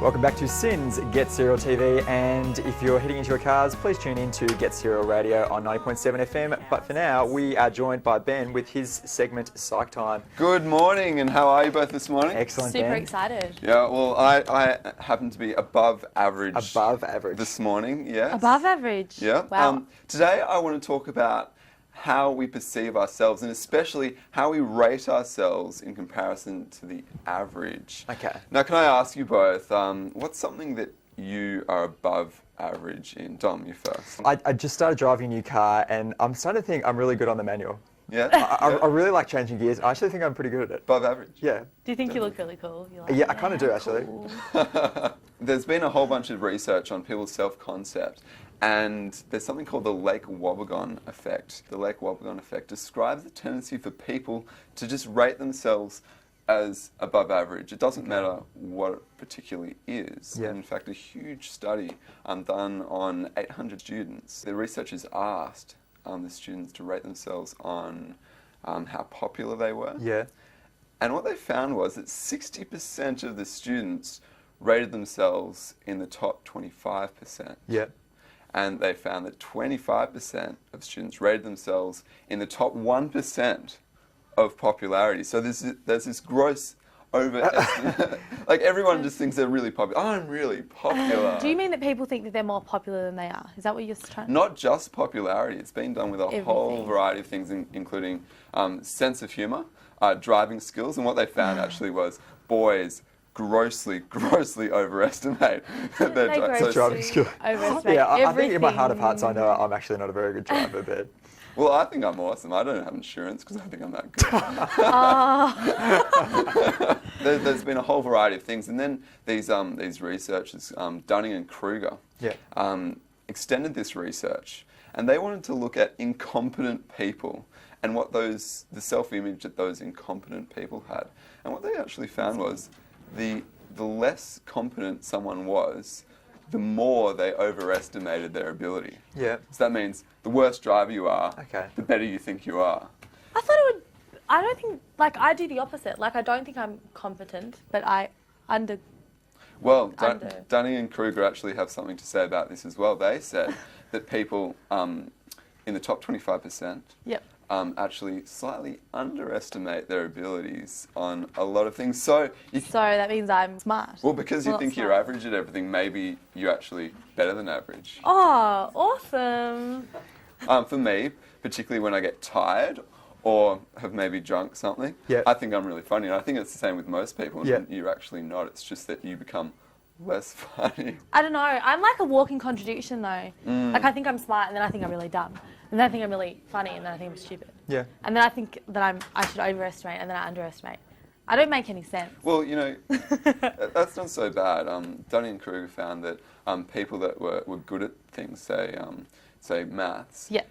Welcome back to Sin's Get Serial TV, and if you're heading into your cars, please tune in to Get Serial Radio on 90.7 FM. But for now, we are joined by Ben with his segment Psych Time. Good morning, and how are you both this morning? Excellent, Super Ben. excited. Yeah, well, I happen to be above average. Above average. This morning, yes. Above average? Yeah. Wow. Today I want to talk about how we perceive ourselves, and especially how we rate ourselves in comparison to the average. Okay. Now, can I ask you both, what's something that you are above average in? Dom, you first. I just started driving a new car, and I'm starting to think I'm really good on the manual. Yeah? I really like changing gears. I actually think I'm pretty good at it. Above average? Yeah. Do you think you look really cool? You're like, Yeah, I kind of do, actually. cool. There's been a whole bunch of research on people's self-concept, and there's something called the Lake Wobegon effect. The Lake Wobegon effect describes the tendency for people to just rate themselves as above average. It doesn't matter what it particularly is. Yeah. And in fact, a huge study done on 800 students. The researchers asked the students to rate themselves on how popular they were. Yeah. And what they found was that 60% of the students rated themselves in the top 25%. Yeah. And they found that 25% of students rated themselves in the top 1% of popularity. So there's this gross overestimate. Like, everyone just thinks they're really popular. Oh, I'm really popular. Do you mean that people think that they're more popular than they are? Is that what you're trying to Not just popularity. It's been done with a whole Everything. variety of things, including sense of humour, driving skills, and what they found actually was boys grossly overestimate their Driving skill. overestimate Yeah, I think everything. in my heart of hearts I know I'm actually not a very good driver, but... Well, I think I'm awesome. I don't have insurance because I think I'm that good. There's been a whole variety of things, and then these researchers, Dunning and Kruger, extended this research, and they wanted to look at incompetent people and what the self-image that those incompetent people had. And what they actually found was the less competent someone was, the more they overestimated their ability. Yeah. So that means the worse driver you are, Okay. the better you think you are. I thought it would... I don't think... Like, I do the opposite. Like, I don't think I'm competent, but I Well, Under. Dunning and Kruger actually have something to say about this as well. They said that people in the top 25% Yep. actually slightly underestimate their abilities on a lot of things. So that means I'm smart. well, because you Well, think not you're smart. average at everything, maybe you're actually better than average. Oh, awesome. For me, particularly when I get tired or have maybe drunk something, Yeah. I think I'm really funny. And I think it's the same with most people. Yeah. And you're actually not. It's just that you become less funny. I don't know. I'm like a walking contradiction, though. Like, I think I'm smart, and then I think I'm really dumb. And then I think I'm really funny, and then I think I'm stupid. Yeah. And then I think that I should overestimate, and then I underestimate. I don't make any sense. Well, you know, that's not so bad. Dunning and Kruger found that people that were good at things, say maths, Yeah.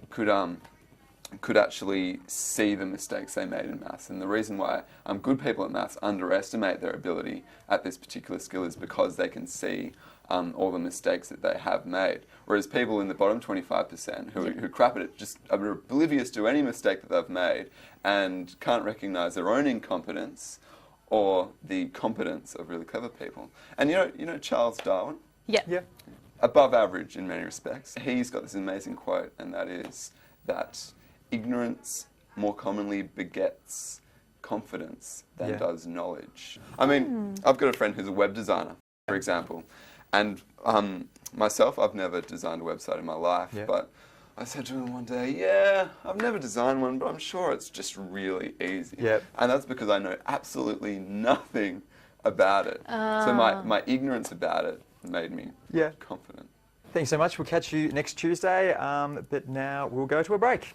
could actually see the mistakes they made in maths. And the reason why good people at maths underestimate their ability at this particular skill is because they can see all the mistakes that they have made. Whereas people in the bottom 25% who crap at it just are oblivious to any mistake that they've made and can't recognise their own incompetence or the competence of really clever people. And you know Charles Darwin? Yeah. Yeah. Above average in many respects. He's got this amazing quote, and that is that ignorance more commonly begets confidence than does knowledge. I mean, I've got a friend who's a web designer, for example, and myself, I've never designed a website in my life, but I said to him one day, yeah, I've never designed one, but I'm sure it's just really easy. Yep. And that's because I know absolutely nothing about it. So my ignorance about it made me confident. Thanks so much. We'll catch you next Tuesday, but now we'll go to a break.